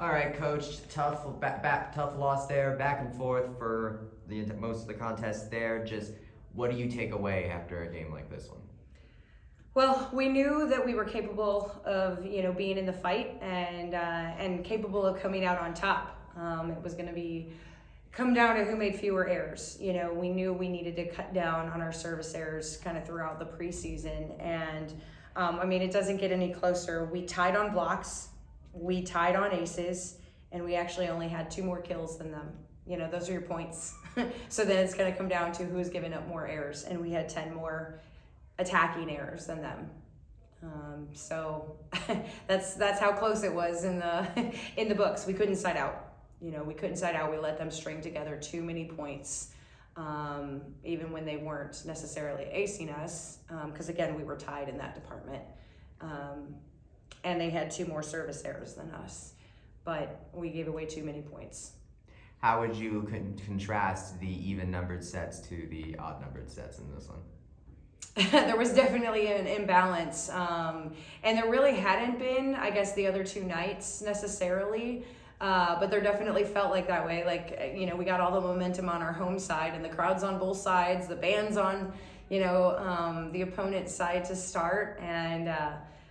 All right, Coach. Tough loss there, back and forth for most of the contest there. Just what do you take away after a game like this one? Well, we knew that we were capable of, being in the fight and capable of coming out on top. It was going to come down to who made fewer errors. We knew we needed to cut down on our service errors kind of throughout the preseason. And it doesn't get any closer. We tied on blocks, we tied on aces, and we actually only had 2 more kills than them. Those are your points. So then it's going to come down to who's giving up more errors, and we had 10 more attacking errors than them. So that's how close it was in the books. We couldn't side out. We couldn't side out. We let them string together too many points, even when they weren't necessarily acing us, because again, we were tied in that department. And they had 2 more service errors than us, but we gave away too many points. How would you contrast the even-numbered sets to the odd-numbered sets in this one? There was definitely an imbalance, and there really hadn't been, I guess, the other 2 nights necessarily, but there definitely felt like that way. Like, we got all the momentum on our home side, and the crowd's on both sides, the band's on, the opponent's side to start, and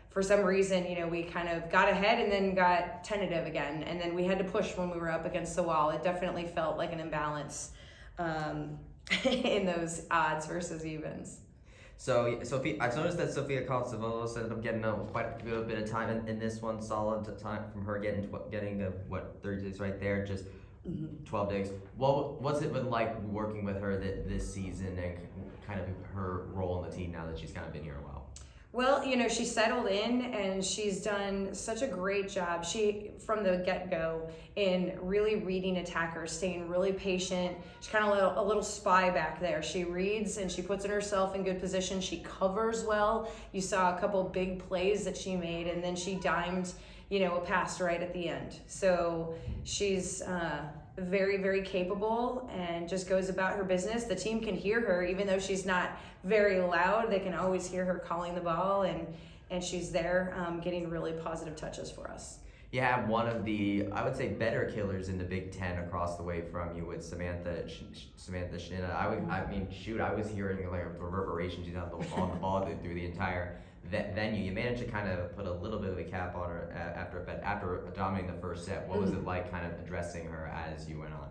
for some reason, we kind of got ahead and then got tentative again, and then we had to push when we were up against the wall. It definitely felt like an imbalance in those odds versus evens. So, Sophia, I've noticed that Sofia Kosovolos ended up getting quite a good bit of time in this one. Solid time from her getting the 30 days right there, just 12 days. What's it been like working with her this season and kind of her role in the team now that she's kind of been here a while? Well, she settled in and she's done such a great job. She, from the get-go, in really reading attackers, staying really patient. She's kind of a little spy back there. She reads and she puts herself in good position. She covers well. You saw a couple big plays that she made, and then she dimed, a pass right at the end. So she's very, very capable and just goes about her business. The team can hear her, even though she's not very loud. They can always hear her calling the ball, and she's there getting really positive touches for us. You have one of the, I would say, better killers in the Big Ten across the way from you with Samantha Shinna. I was hearing like a reverberation. She's on the ball through the entire venue. You managed to kind of put a little bit of a cap on her after dominating the first set. What was it like kind of addressing her as you went on?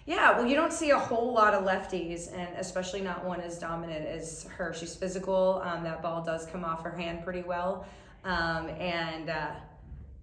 Yeah, well, you don't see a whole lot of lefties, and especially not one as dominant as her. She's physical. That ball does come off her hand pretty well.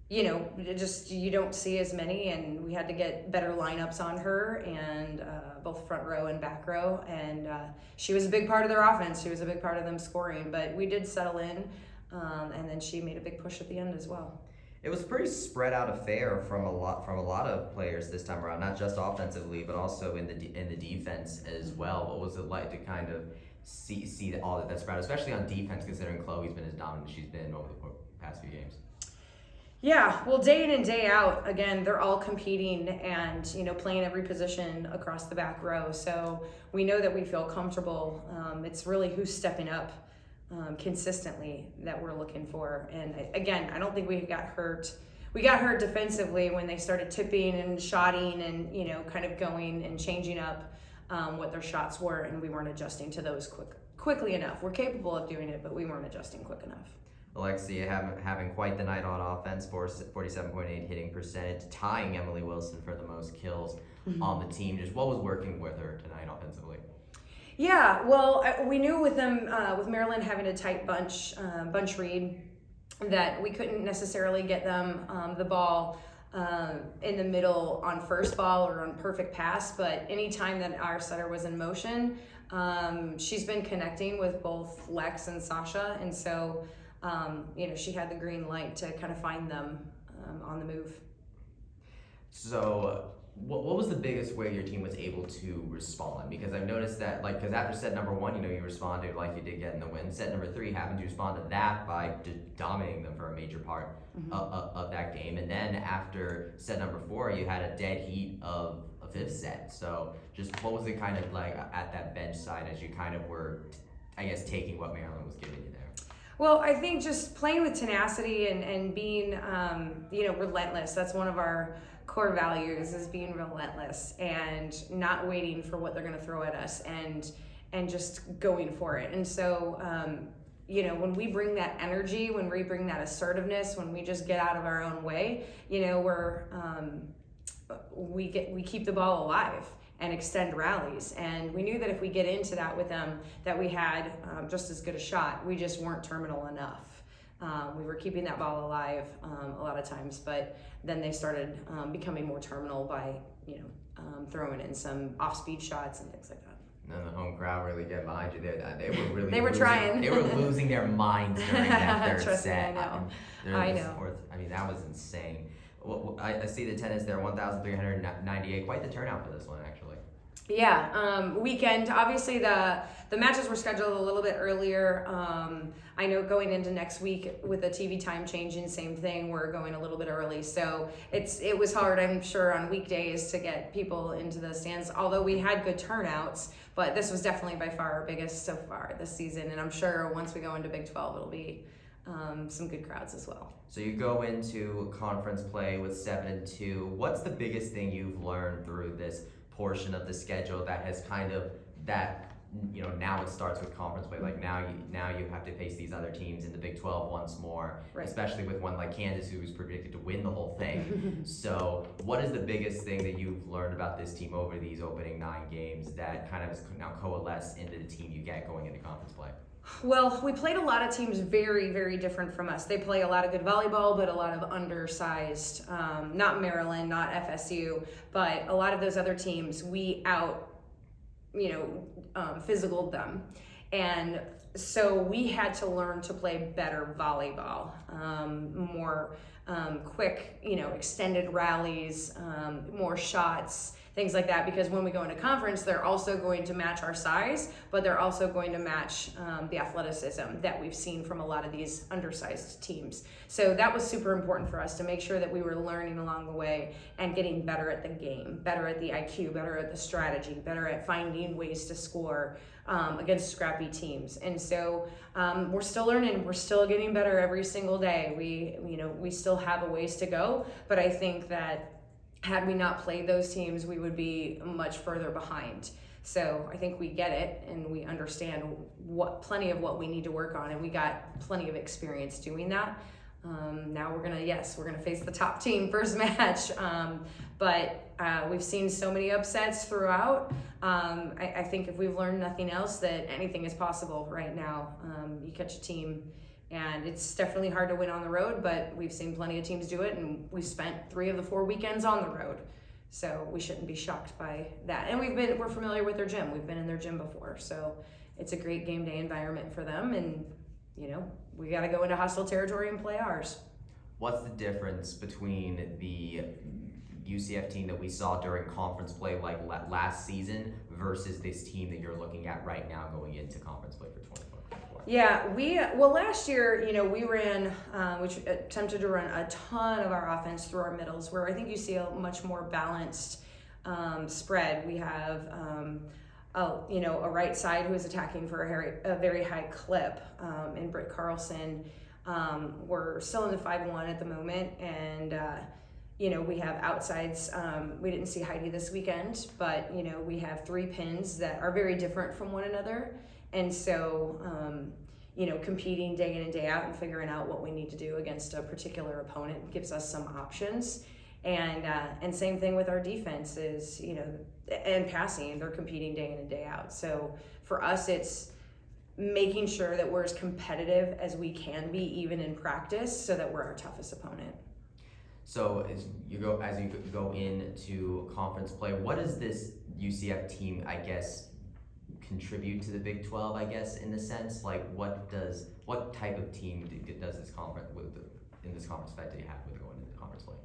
You don't see as many, and we had to get better lineups on her, and both front row and back row, and she was a big part of their offense. She was a big part of them scoring, but we did settle in, and then she made a big push at the end as well. It was a pretty spread out affair from a lot of players this time around, not just offensively, but also in the defense as well. What was it like to kind of see all that spread, especially on defense, considering Chloe's been as dominant as she's been over the past few games? Yeah, well, day in and day out, again, they're all competing and, playing every position across the back row. So we know that we feel comfortable. It's really who's stepping up consistently that we're looking for. And again, I don't think we got hurt. We got hurt defensively when they started tipping and shotting and, kind of going and changing up what their shots were, and we weren't adjusting to those quickly enough. We're capable of doing it, but we weren't adjusting quick enough. Alexia having quite the night on offense, 47.8 hitting percentage, tying Emily Wilson for the most kills on the team. Just what was working with her tonight offensively? Yeah, well, we knew with them, with Maryland having a tight bunch read, that we couldn't necessarily get them the ball in the middle on first ball or on perfect pass, but anytime that our setter was in motion, she's been connecting with both Lex and Sasha, and so she had the green light to kind of find them on the move. So what was the biggest way your team was able to respond? Because I've noticed that, because after set number 1, you responded like you did get in the win. Set number 3 happened to respond to that by dominating them for a major part of that game. And then after set number 4, you had a dead heat of a 5th set. So just what was it kind of like at that bench side as you kind of were, I guess, taking what Maryland was giving you there? Well, I think just playing with tenacity and being, relentless. That's one of our core values, is being relentless and not waiting for what they're going to throw at us, and just going for it. And so, when we bring that energy, when we bring that assertiveness, when we just get out of our own way, we keep the ball alive and extend rallies. And we knew that if we get into that with them, that we had just as good a shot. We just weren't terminal enough. We were keeping that ball alive a lot of times, but then they started becoming more terminal by, throwing in some off-speed shots and things like that. And the home crowd really get behind you there. They were really They were trying. They were losing their minds during that third Trust me, set. I know. That was insane. Well, I see the attendance there, 1,398. Quite the turnout for this one, actually. Yeah, weekend. Obviously, the matches were scheduled a little bit earlier. I know going into next week with the TV time changing, same thing. We're going a little bit early, so it was hard, I'm sure, on weekdays to get people into the stands. Although we had good turnouts, but this was definitely by far our biggest so far this season. And I'm sure once we go into Big 12, it'll be some good crowds as well. So you go into conference play with 7-2. What's the biggest thing you've learned through this portion of the schedule that has now it starts with conference play, like now you have to face these other teams in the Big 12 once more, right, especially with one like Kansas, who was predicted to win the whole thing. So what is the biggest thing that you've learned about this team over these opening 9 games that kind of has now coalesced into the team you get going into conference play? Well, we played a lot of teams very, very different from us. They play a lot of good volleyball, but a lot of undersized, not Maryland, not FSU, but a lot of those other teams, we physicaled them. And so we had to learn to play better volleyball, more quick, extended rallies, more shots, things like that, because when we go into conference, they're also going to match our size, but they're also going to match the athleticism that we've seen from a lot of these undersized teams. So that was super important for us to make sure that we were learning along the way and getting better at the game, better at the IQ, better at the strategy, better at finding ways to score against scrappy teams. And so we're still learning, we're still getting better every single day. We still have a ways to go, but I think that had we not played those teams, we would be much further behind. So I think we get it and we understand plenty of what we need to work on, and we got plenty of experience doing that. Now we're gonna face the top team first match, but we've seen so many upsets throughout. I think if we've learned nothing else, that anything is possible right now. You catch a team, and it's definitely hard to win on the road, but we've seen plenty of teams do it, and we've spent 3 of the 4 weekends on the road. So we shouldn't be shocked by that. And we're familiar with their gym. We've been in their gym before. So it's a great game day environment for them. And, we got to go into hostile territory and play ours. What's the difference between the UCF team that we saw during conference play like last season versus this team that you're looking at right now going into conference play for 2024? Yeah, last year, we ran, which attempted to run a ton of our offense through our middles, where I think you see a much more balanced spread. We have, a right side who is attacking for a very high clip in Britt Carlson. We're still in the 5-1 at the moment, and we have outsides. We didn't see Heidi this weekend, but we have 3 pins that are very different from one another. And so, competing day in and day out and figuring out what we need to do against a particular opponent gives us some options. And same thing with our defense is, and passing, they're competing day in and day out. So for us, it's making sure that we're as competitive as we can be, even in practice, so that we're our toughest opponent. So as you go into conference play, what does this UCF team, I guess, contribute to the Big 12, I guess, in the sense, like what type of team does this conference in this conference effect do you have with going into the conference play?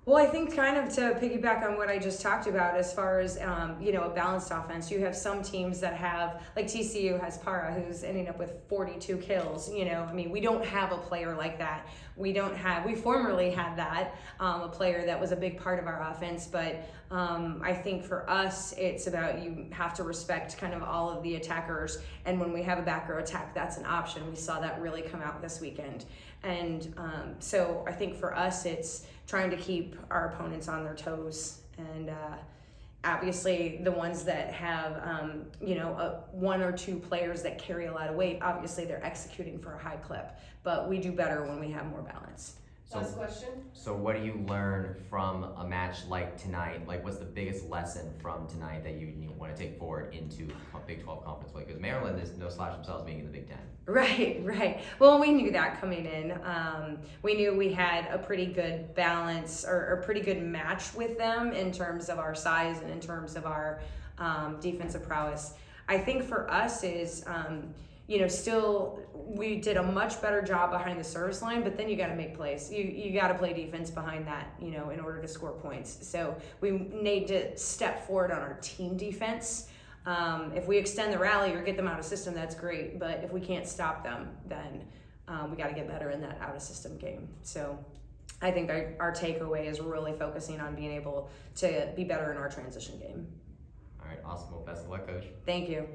Well, I think kind of to piggyback on what I just talked about, as far as a balanced offense, you have some teams that have, like TCU has Para, who's ending up with 42 kills. We don't have a player like that. We formerly had that, a player that was a big part of our offense, but I think for us, it's about, you have to respect kind of all of the attackers, and when we have a back row attack, that's an option. We saw that really come out this weekend. And so I think for us, it's trying to keep our opponents on their toes, and obviously the ones that have one or two players that carry a lot of weight, obviously they're executing for a high clip, but we do better when we have more balance. Last question. So what do you learn from a match like tonight? Like, what's the biggest lesson from tonight that you want to take forward into Big 12 conference play? Because Maryland is no slouch themselves being in the Big 10. Right. Well, we knew that coming in. We knew we had a pretty good balance, or a pretty good match with them in terms of our size and in terms of our defensive prowess. I think for us is, still we did a much better job behind the service line, but then you got to make plays. You got to play defense behind that, in order to score points. So we need to step forward on our team defense. If we extend the rally or get them out of system, that's great. But if we can't stop them, then we got to get better in that out of system game. So I think our takeaway is really focusing on being able to be better in our transition game. All right, awesome. Well, best of luck, Coach. Thank you.